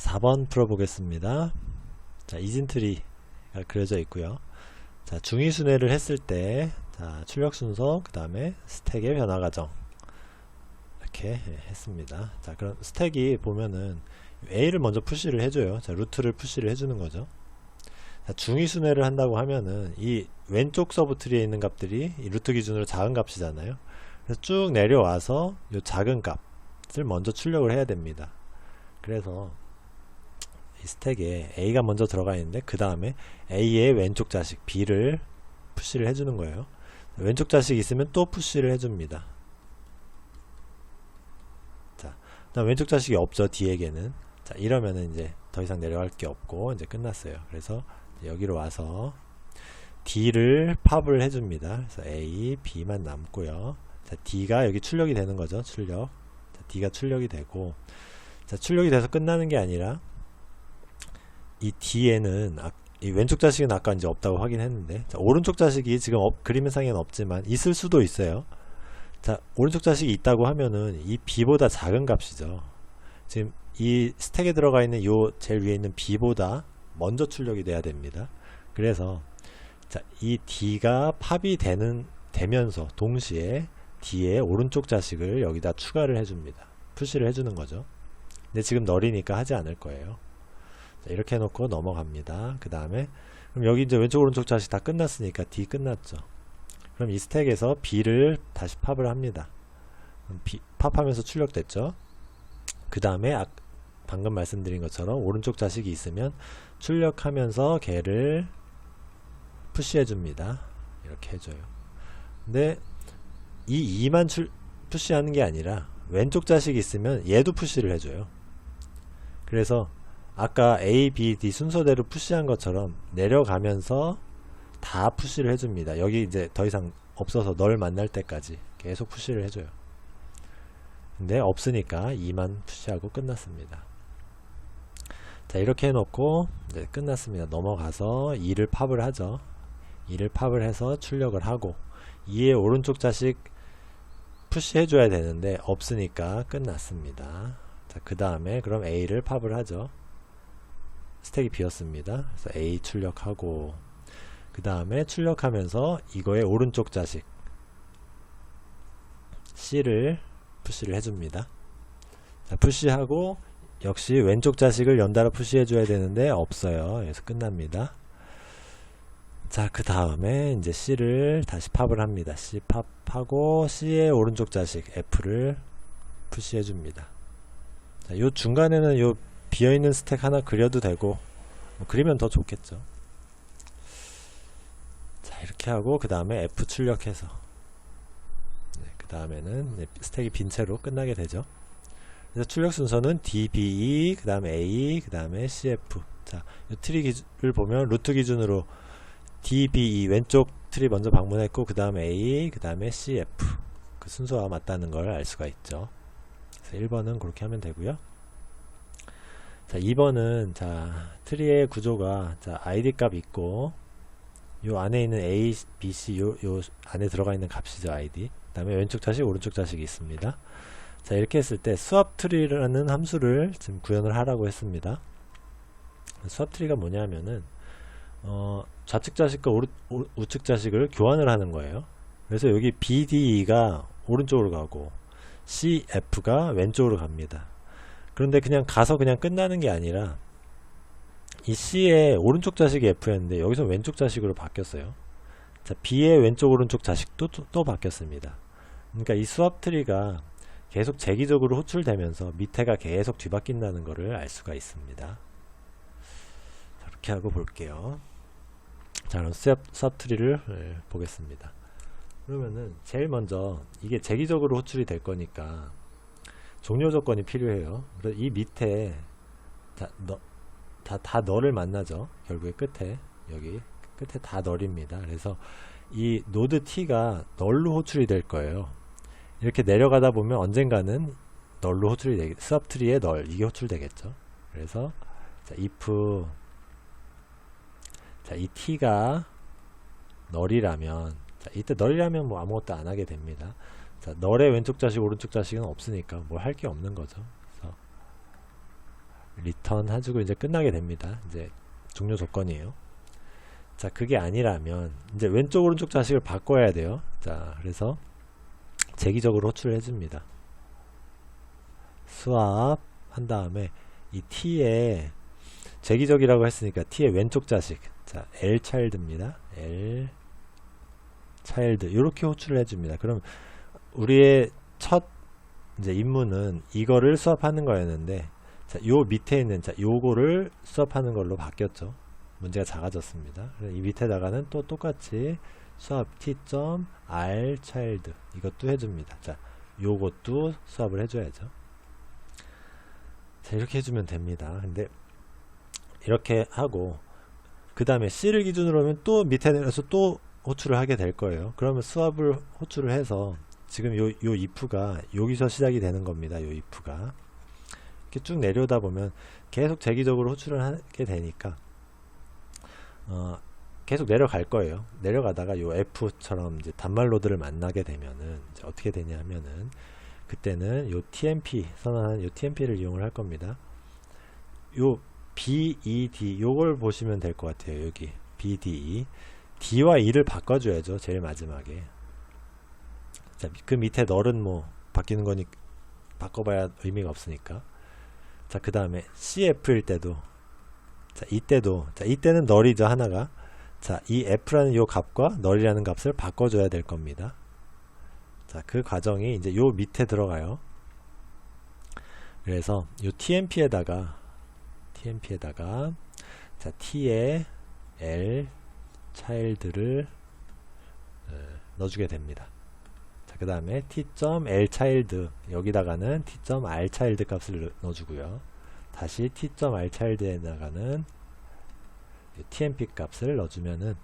4번 풀어보겠습니다. 자, 이진트리가 그려져 있고요. 자, 중위순회를 했을 때, 자, 출력 순서, 그 다음에 스택의 변화 과정. 이렇게 했습니다. 자, 그럼 스택이 보면은 A를 먼저 푸시를 해줘요. 자, 루트를 푸시를 해주는 거죠. 자, 중위순회를 한다고 하면은 이 왼쪽 서브트리에 있는 값들이 이 루트 기준으로 작은 값이잖아요. 그래서 쭉 내려와서 이 작은 값을 먼저 출력을 해야 됩니다. 그래서 이 스택에 A가 먼저 들어가 있는데 그 다음에 A의 왼쪽 자식 B를 푸시를 해주는 거예요. 왼쪽 자식이 있으면 또 푸시를 해줍니다. 자, 그다음 왼쪽 자식이 없죠, D에게는. 자, 이러면은 이제 더 이상 내려갈 게 없고 이제 끝났어요. 그래서 여기로 와서 D를 팝을 해줍니다. 그래서 A, B만 남고요. 자, D가 여기 출력이 되는 거죠. 출력. 자, D가 출력이 되고, 자, 출력이 돼서 끝나는 게 아니라 이 D에는 이 왼쪽 자식은 아까 이제 없다고 확인했는데, 자, 오른쪽 자식이 지금 그림상에는 없지만 있을 수도 있어요. 자, 오른쪽 자식이 있다고 하면은 이 B보다 작은 값이죠. 지금 이 스택에 들어가 있는 요 제일 위에 있는 B보다 먼저 출력이 돼야 됩니다. 그래서 자, 이 D가 팝이 되면서 동시에 D의 오른쪽 자식을 여기다 추가를 해줍니다. 푸시를 해주는 거죠. 근데 지금 널이니까 하지 않을 거예요. 자, 이렇게 해놓고 넘어갑니다. 그 다음에 그럼 여기 이제 왼쪽 오른쪽 자식 다 끝났으니까 D 끝났죠. 그럼 이 스택에서 B를 다시 팝을 합니다. 팝하면서 출력됐죠. 그 다음에 방금 말씀드린 것처럼 오른쪽 자식이 있으면 출력하면서 걔를 푸시해 줍니다. 이렇게 해줘요. 근데 이 2만 푸시하는 게 아니라 왼쪽 자식이 있으면 얘도 푸시를 해줘요. 그래서 아까 A, B, D 순서대로 푸시한 것처럼 내려가면서 다 푸시를 해줍니다. 여기 이제 더 이상 없어서 널 만날 때까지 계속 푸시를 해줘요. 근데 없으니까 2만 푸시하고 끝났습니다. 자, 이렇게 해놓고 이제 끝났습니다. 넘어가서 2를 팝을 하죠. 2를 팝을 해서 출력을 하고 2의 오른쪽 자식 푸시 해줘야 되는데 없으니까 끝났습니다. 자, 그 다음에 그럼 A를 팝을 하죠. 스택이 비었습니다. 그래서 A 출력하고 그 다음에 출력하면서 이거의 오른쪽 자식 C를 푸시를 해줍니다. 자, 푸시하고 역시 왼쪽 자식을 연달아 푸시해줘야 되는데 없어요. 그래서 끝납니다. 자, 그 다음에 이제 C를 다시 팝을 합니다. C 팝하고 C의 오른쪽 자식 F를 푸시해줍니다. 자, 요 중간에는 요 비어있는 스택 하나 그려도 되고 뭐 그리면 더 좋겠죠. 자, 이렇게 하고 그 다음에 F 출력해서 그 다음에는 스택이 빈 채로 끝나게 되죠. 그래서 출력 순서는 D, B, E, 그 다음에 A, 그 다음에 CF. 자, 이 트리를 보면 루트 기준으로 D, B, E 왼쪽 트리 먼저 방문했고 그 다음에 A, 그 다음에 CF 그 순서와 맞다는 걸 알 수가 있죠. 그래서 1번은 그렇게 하면 되고요. 자, 2번은 자, 트리의 구조가 자, ID 값 있고 요 안에 있는 A, B, C 요 안에 들어가 있는 값이죠. ID. 그 다음에 왼쪽 자식, 오른쪽 자식이 있습니다. 자, 이렇게 했을 때 swap tree라는 함수를 지금 구현을 하라고 했습니다. swap tree가 뭐냐면은 좌측 자식과 우측 자식을 교환을 하는 거예요. 그래서 여기 BDE가 오른쪽으로 가고 CF가 왼쪽으로 갑니다. 그런데 그냥 가서 그냥 끝나는 게 아니라 이 C의 오른쪽 자식이 F였는데 여기서 왼쪽 자식으로 바뀌었어요. 자, B의 왼쪽 오른쪽 자식도 또 바뀌었습니다. 그러니까 이 swap tree가 계속 재기적으로 호출되면서 밑에가 계속 뒤바뀐다는 것을 알 수가 있습니다. 자, 이렇게 하고 볼게요. 자, 그럼 swap tree를 보겠습니다. 그러면은 제일 먼저 이게 재기적으로 호출이 될 거니까 종료 조건이 필요해요. 그래서 이 밑에 다 널을 만나죠. 결국에 끝에 여기 끝에 다 널입니다. 그래서 이 노드 T가 널로 호출이 될 거예요. 이렇게 내려가다 보면 언젠가는 널로 호출이 되겠죠. swap tree의 널 이게 호출되겠죠. 그래서 자, if 자, 이 T가 널이라면 자, 이때 널이라면 뭐 아무것도 안 하게 됩니다. 자, 널의 왼쪽 자식 오른쪽 자식은 없으니까 뭘 할 게 없는 거죠. 그래서 리턴 해주고 이제 끝나게 됩니다. 이제 종료 조건이에요. 자, 그게 아니라면 이제 왼쪽 오른쪽 자식을 바꿔야 돼요. 자, 그래서 재기적으로 호출을 해줍니다. 수압 한 다음에 이 t에 재기적이라고 했으니까 t의 왼쪽 자식, 자 L 차일드입니다. L 차일드 이렇게 호출을 해줍니다. 그럼 우리의 첫 이제 임무는 이거를 수압하는 거였는데, 자, 요 밑에 있는 자 요거를 수압하는 걸로 바뀌었죠. 문제가 작아졌습니다. 이 밑에다가는 또 똑같이 수압 t.r 차일드 이것도 해줍니다. 자, 요것도 수압을 해줘야죠. 자, 이렇게 해주면 됩니다. 근데 이렇게 하고 그 다음에 C를 기준으로 하면 또 밑에 내려서 또 호출을 하게 될 거예요. 그러면 수압을 호출을 해서 지금 요 if가 여기서 시작이 되는 겁니다. 요 if가 이렇게 쭉 내려오다 보면 계속 재기적으로 호출을 하게 되니까 계속 내려갈 거예요. 내려가다가 요 F처럼 이제 단말 로드를 만나게 되면은 이제 어떻게 되냐 하면은 그때는 요 TMP 선언한 요 TMP를 이용을 할 겁니다. 요 BED 요걸 보시면 될 것 같아요. 여기 BDE D와 E를 바꿔줘야죠. 제일 마지막에. 자, 그 밑에 널은 뭐 바뀌는 거니 바꿔봐야 의미가 없으니까. 자, 그 다음에 CF일 때도 자, 이때는 널이죠, 하나가. 자, 이 F라는 요 값과 널이라는 값을 바꿔줘야 될 겁니다. 자, 그 과정이 이제 요 밑에 들어가요. 그래서 요 TMP에다가 자, T에 L 차일드를 넣어주게 됩니다. 자, 그 다음에 T.L 차일드 여기다가는 T.R 차일드 값을 넣어주고요. 다시 T.R 차일드에다가는 TMP 값을 넣어주면은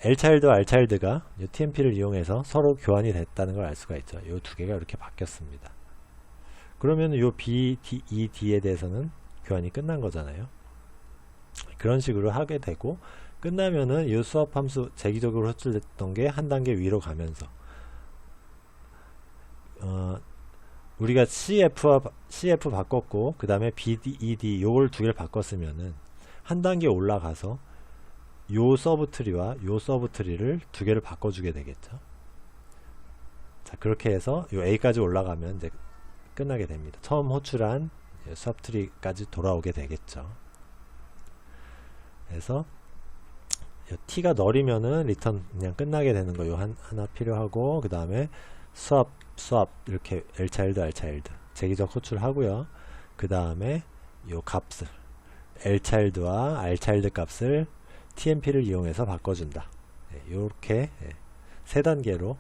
L 차일드와 R 차일드가 이 TMP를 이용해서 서로 교환이 됐다는 걸 알 수가 있죠. 이 두 개가 이렇게 바뀌었습니다. 그러면 이 BDED에 대해서는 교환이 끝난 거잖아요. 그런 식으로 하게 되고 끝나면은 이 수압 함수 재기적으로 호출됐던 게 한 단계 위로 가면서 우리가 CF 바꿨고 그 다음에 BDED 요걸 두 개를 바꿨으면은 한 단계 올라가서 요 서브트리와 요 서브트리를 두 개를 바꿔주게 되겠죠. 자, 그렇게 해서 요 A까지 올라가면 이제 끝나게 됩니다. 처음 호출한 서브트리까지 돌아오게 되겠죠. 그래서 T가 널이면은 리턴 그냥 끝나게 되는 거 요 하나 필요하고 그 다음에 수압 이렇게 L 차일드 R 차일드 재기적 호출하고요. 그 다음에 요 값을 L 차일드와 R 차일드 값을 TMP를 이용해서 바꿔준다. 이렇게 세 단계로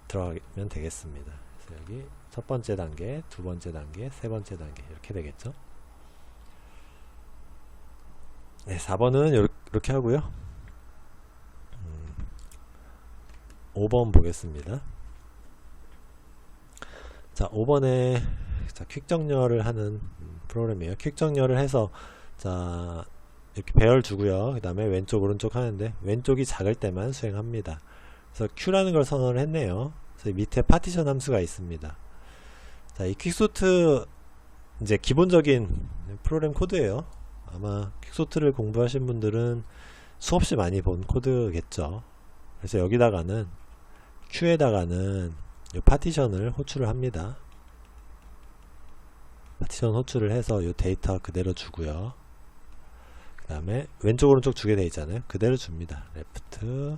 들어가면 되겠습니다. 그래서 여기 첫 번째 단계, 두 번째 단계, 세 번째 단계 이렇게 되겠죠. 네, 4번은 이렇게 하고요. 5번 보겠습니다. 자, 5번에 자, 퀵 정렬을 하는 프로그램이에요. 퀵 정렬을 해서 자, 이렇게 배열 주고요. 그 다음에 왼쪽 오른쪽 하는데 왼쪽이 작을 때만 수행합니다. 그래서 Q라는 걸 선언을 했네요. 그래서 밑에 파티션 함수가 있습니다. 자, 이 퀵소트 이제 기본적인 프로그램 코드예요. 아마 퀵소트를 공부하신 분들은 수없이 많이 본 코드겠죠. 그래서 여기다가는 Q에다가는 이 파티션을 호출을 합니다. 파티션 호출을 해서 이 데이터 그대로 주고요. 그 다음에 왼쪽 오른쪽 주게 돼 있잖아요. 그대로 줍니다. 레프트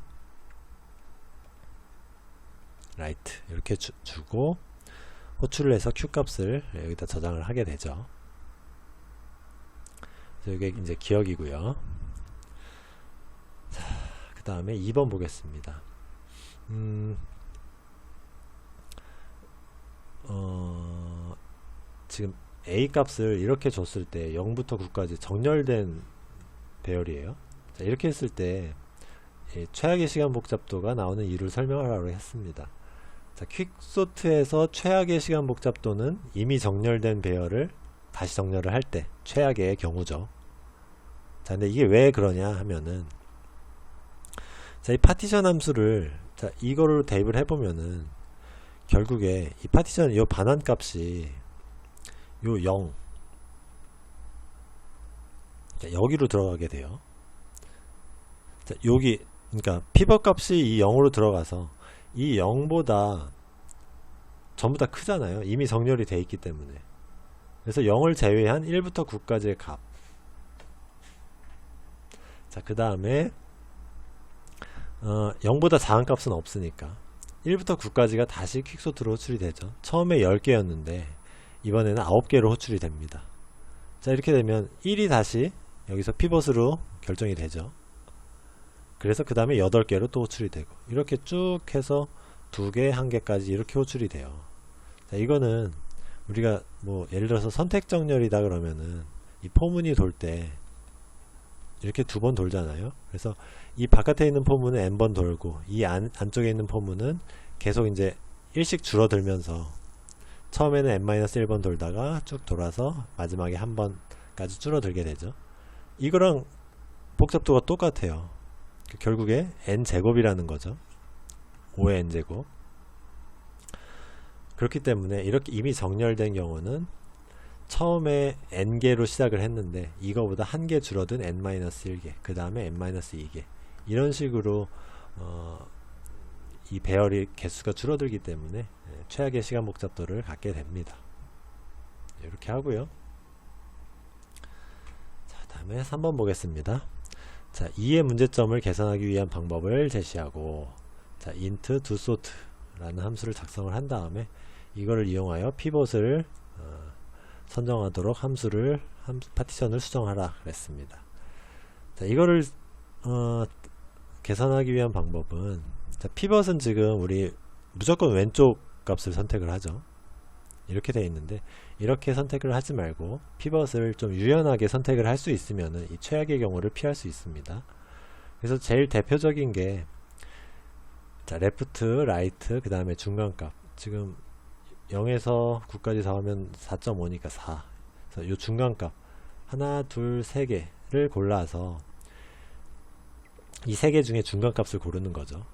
라이트 이렇게 주고 호출을 해서 Q 값을 여기다 저장을 하게 되죠. 그래서 이게 이제 기억이고요. 그 다음에 2번 보겠습니다. 지금 A 값을 이렇게 줬을 때 0부터 9까지 정렬된 배열이에요. 자, 이렇게 했을 때 최악의 시간 복잡도가 나오는 이유를 설명하라고 했습니다. 자, 퀵소트에서 최악의 시간 복잡도는 이미 정렬된 배열을 다시 정렬을 할 때 최악의 경우죠. 자, 근데 이게 왜 그러냐 하면은 자, 이 파티션 함수를 자, 이거를 대입을 해보면은 결국에 이 파티션 이 반환 값이 요 0 자, 여기로 들어가게 돼요. 자, 여기 그러니까 피벗 값이 이 0으로 들어가서 이 0보다 전부 다 크잖아요. 이미 정렬이 돼 있기 때문에. 그래서 0을 제외한 1부터 9까지의 값. 자, 그 다음에 0보다 작은 값은 없으니까 1부터 9까지가 다시 퀵소트로 호출이 되죠. 처음에 10개였는데 이번에는 9개로 호출이 됩니다. 자, 이렇게 되면 1이 다시 여기서 피벗으로 결정이 되죠. 그래서 그 다음에 8개로 또 호출이 되고 이렇게 쭉 해서 2개, 1개까지 이렇게 호출이 돼요. 자, 이거는 우리가 뭐 예를 들어서 선택 정렬이다 그러면은 이 포문이 돌 때 이렇게 2번 돌잖아요. 그래서 이 바깥에 있는 포문은 n번 돌고 이 안쪽에 있는 포문은 계속 이제 1씩 줄어들면서 처음에는 n-1번 돌다가 쭉 돌아서 마지막에 한 번까지 줄어들게 되죠. 이거랑 복잡도가 똑같아요. 결국에 n제곱이라는 거죠. 5의 n제곱. 그렇기 때문에 이렇게 이미 정렬된 경우는 처음에 n개로 시작을 했는데 이거보다 한 개 줄어든 n-1개, 그 다음에 n-2개 이런 식으로 이 배열이 개수가 줄어들기 때문에 최악의 시간 복잡도를 갖게 됩니다. 이렇게 하고요. 자, 다음에 3번 보겠습니다. 자, 2의 문제점을 개선하기 위한 방법을 제시하고, 자, int doSort 라는 함수를 작성을 한 다음에 이거를 이용하여 피벗을 선정하도록 파티션을 수정하라 그랬습니다. 자, 이거를 개선하기 위한 방법은, 자, 피벗은 지금 우리 무조건 왼쪽 값을 선택을 하죠. 이렇게 되어 있는데 이렇게 선택을 하지 말고 피벗을 좀 유연하게 선택을 할 수 있으면은 이 최악의 경우를 피할 수 있습니다. 그래서 제일 대표적인 게, 자, 레프트, 라이트, 그 다음에 중간값. 지금 0에서 9까지 4하면 4.5니까 4. 그래서 이 중간값 하나, 둘, 세 개를 골라서 이 세 개 중에 중간값을 고르는 거죠.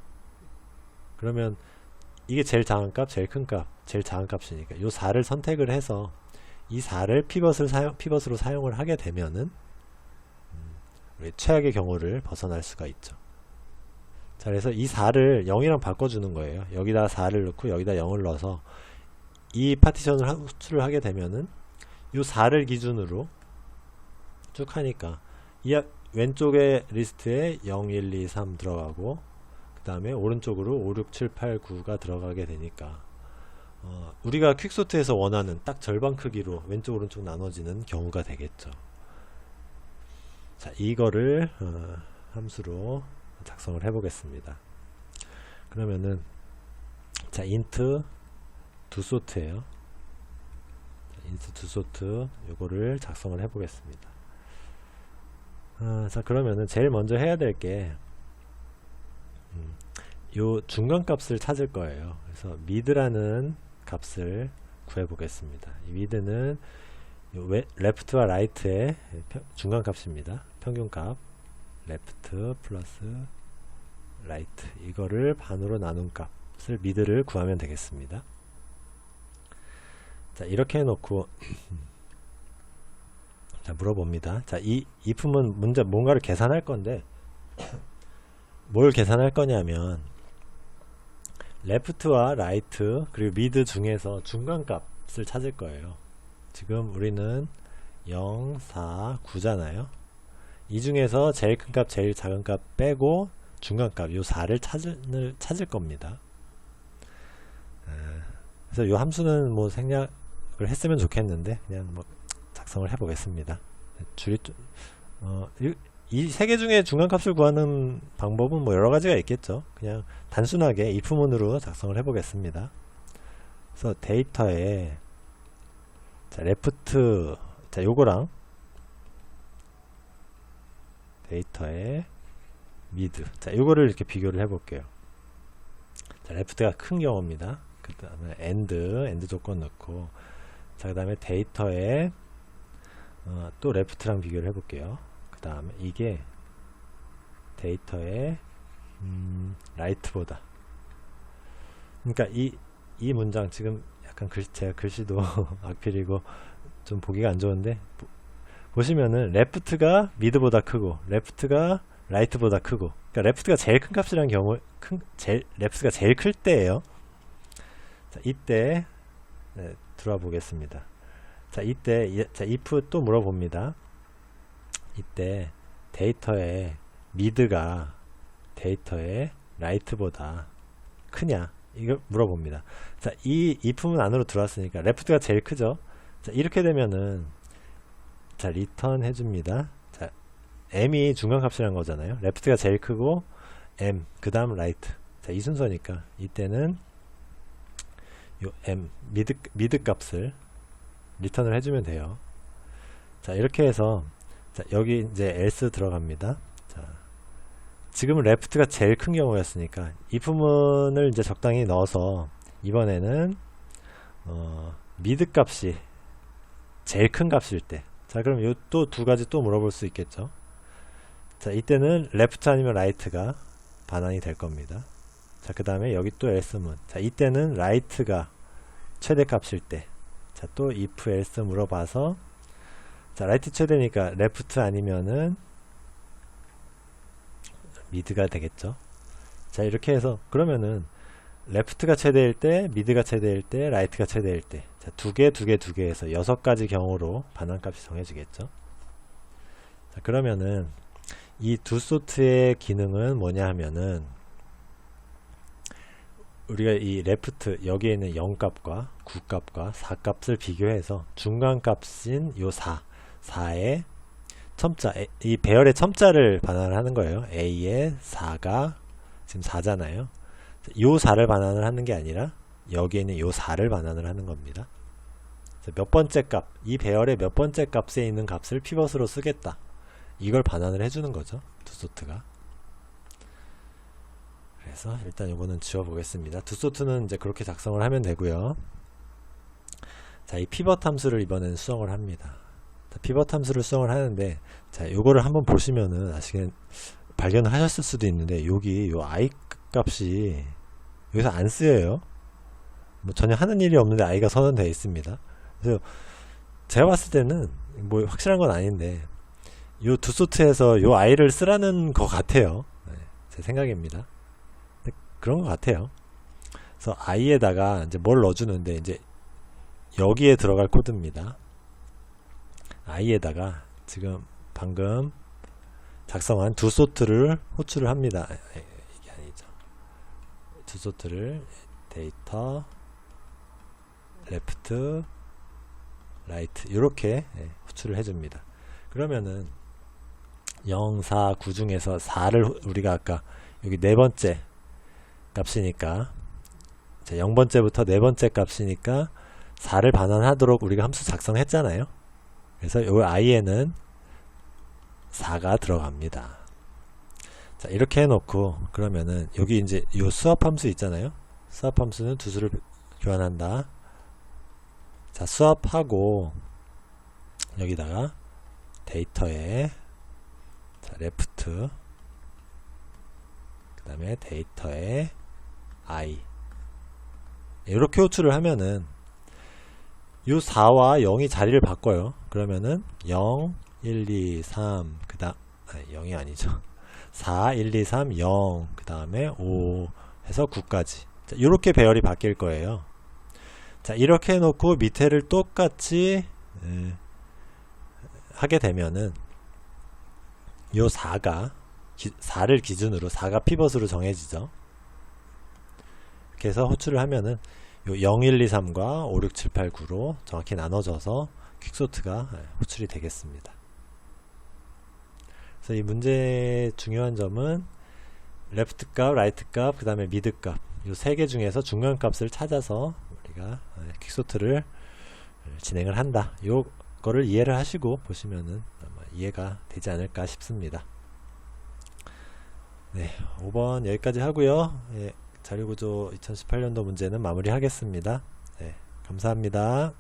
그러면 이게 제일 작은 값, 제일 큰 값, 제일 작은 값이니까 이 4를 선택을 해서 이 4를 피벗으로 사용을 하게 되면은 우리 최악의 경우를 벗어날 수가 있죠. 자, 그래서 이 4를 0이랑 바꿔주는 거예요. 여기다 4를 넣고 여기다 0을 넣어서 이 파티션을 호출을 하게 되면은 이 4를 기준으로 쭉 하니까 이 왼쪽에 리스트에 0, 1, 2, 3 들어가고 그 다음에 오른쪽으로 5, 6, 7, 8, 9가 들어가게 되니까 우리가 퀵소트에서 원하는 딱 절반 크기로 왼쪽 오른쪽 나눠지는 경우가 되겠죠. 자, 이거를 함수로 작성을 해 보겠습니다. 그러면은, 자, int doSort예요. int doSort 요거를 작성을 해 보겠습니다. 자, 그러면은 제일 먼저 해야 될 게 요 중간 값을 찾을 거예요. 그래서 mid라는 값을 구해 보겠습니다. 이 mid는 left와 right의 중간 값입니다. 평균 값 left 플러스 right, 이거를 반으로 나눈 값을 mid를 구하면 되겠습니다. 자, 이렇게 해놓고 자, 물어봅니다. 자, 이 if은 문제 뭔가를 계산할 건데 뭘 계산할 거냐면 left와 right 그리고 mid 중에서 중간 값을 찾을 거예요. 지금 우리는 0, 4, 9잖아요. 이 중에서 제일 큰 값, 제일 작은 값 빼고 중간 값, 요 4를 찾을 겁니다. 그래서 요 함수는 뭐 생략을 했으면 좋겠는데 그냥 뭐 작성을 해 보겠습니다. 이 세 개 중에 중간값을 구하는 방법은 뭐 여러 가지가 있겠죠. 그냥 단순하게 if문으로 작성을 해 보겠습니다. 그래서 데이터에, 자, 레프트, 자, 요거랑 데이터에 mid, 자, 요거를 이렇게 비교를 해 볼게요. 자, 레프트가 큰 경우입니다. 그 다음에 end 조건 넣고, 자, 그 다음에 데이터에 또 레프트랑 비교를 해 볼게요. 그 다음에 이게 데이터의 right보다, 그러니까 이 문장 지금 약간 제가 글씨도 악필이고 좀 보기가 안 좋은데 보시면은 left가 mid보다 크고 left가 right보다 크고, 그러니까 left가 제일 큰 값이라는 경우 left가 제일 클 때예요. 자, 이때 들어와 보겠습니다. 자, 이때 자, if 또 물어봅니다. 이때 데이터의 mid가 데이터의 right보다 크냐, 이걸 물어봅니다. 자, 이 if문 안으로 들어왔으니까 left가 제일 크죠. 자, 이렇게 되면은 자, return 해줍니다. 자, m이 중간값이라는 거잖아요. left가 제일 크고 m 그 다음 right. 자, 이 순서니까 이때는 요 m 미드 값을 리턴을 해주면 돼요. 자, 이렇게 해서 자, 여기 이제 else 들어갑니다. 자, 지금은 left가 제일 큰 경우였으니까 if문을 이제 적당히 넣어서 이번에는 미드 값이 제일 큰 값일 때, 자, 그럼 요 또 두 가지 또 물어볼 수 있겠죠. 자, 이때는 left 아니면 right가 반환이 될 겁니다. 자, 그 다음에 여기 또 else문. 자, 이때는 right가 최대값일 때, 자, 또 if else 물어봐서, 자, right 최대니까 left 아니면은 mid가 되겠죠. 자, 이렇게 해서 그러면은 left가 최대일 때, mid가 최대일 때, right가 최대일 때, 자, 두 개 해서 6가지 경우로 반환값이 정해지겠죠. 자, 그러면은 이 두 소트의 기능은 뭐냐 하면은, 우리가 이 left 여기에 있는 0값과 9값과 4값을 비교해서 중간값인 요 4의 첨자, 이 배열의 첨자를 반환을 하는 거예요. a의 4가 지금 4잖아요. 요 4를 반환을 하는 게 아니라 여기에 있는 요 4를 반환을 하는 겁니다. 몇 번째 값, 이 배열의 몇 번째 값에 있는 값을 피벗으로 쓰겠다, 이걸 반환을 해주는 거죠, 두 소트가. 그래서 일단 이거는 지워 보겠습니다. 두 소트는 이제 그렇게 작성을 하면 되고요. 자, 이 피벗 함수를 이번엔 수정을 합니다. 자, 피벗 함수를 수정을 하는데, 자, 요거를 한번 보시면은 발견을 하셨을 수도 있는데, 여기 요 i 값이 여기서 안 쓰여요. 뭐 전혀 하는 일이 없는데 i가 선언되어 있습니다. 그래서 제가 봤을 때는 뭐 확실한 건 아닌데, 요 두 소트에서 요 i를 쓰라는 것 같아요. 네, 제 생각입니다. 그런 것 같아요. 그래서 i에다가 이제 뭘 넣어주는데, 이제 여기에 들어갈 코드입니다. i에다가 지금 방금 작성한 두 소트를 호출을 합니다. 이게 아니죠. 두 소트를 데이터 레프트 라이트 이렇게 호출을 해줍니다. 그러면은 0, 4, 9 중에서 4를 우리가 아까 여기 네 번째 값이니까, 자, 0번째부터 네 번째 값이니까 4를 반환하도록 우리가 함수 작성했잖아요. 그래서 요 i에는 4가 들어갑니다. 자, 이렇게 해놓고, 그러면은 여기 이제 요 수합 함수 있잖아요. 수합 함수는 두 수를 교환한다. 자, 수합하고 여기다가 데이터에 자, 레프트, 그 다음에 데이터에 i 이렇게 호출을 하면은 요 4와 0이 자리를 바꿔요. 그러면은 0, 1, 2, 3 그 다음 0이 아니죠. 4, 1, 2, 3, 0 그 다음에 5 해서 9까지. 자, 이렇게 배열이 바뀔 거예요. 자, 이렇게 해놓고 밑에를 똑같이 하게 되면은 요 4를 기준으로 4가 피벗으로 정해지죠. 이렇게 해서 호출을 하면은 요 0, 1, 2, 3과 5, 6, 7, 8, 9로 정확히 나눠져서 퀵소트가 호출이 되겠습니다. 그래서 이 문제의 중요한 점은 레프트 값, 라이트 값, 그 다음에 미드 값, 이 세 개 중에서 중간 값을 찾아서 우리가 퀵소트를 진행을 한다. 요거를 이해를 하시고 보시면은 아마 이해가 되지 않을까 싶습니다. 네, 5번 여기까지 하고요. 예, 자료구조 2018년도 문제는 마무리하겠습니다. 네, 감사합니다.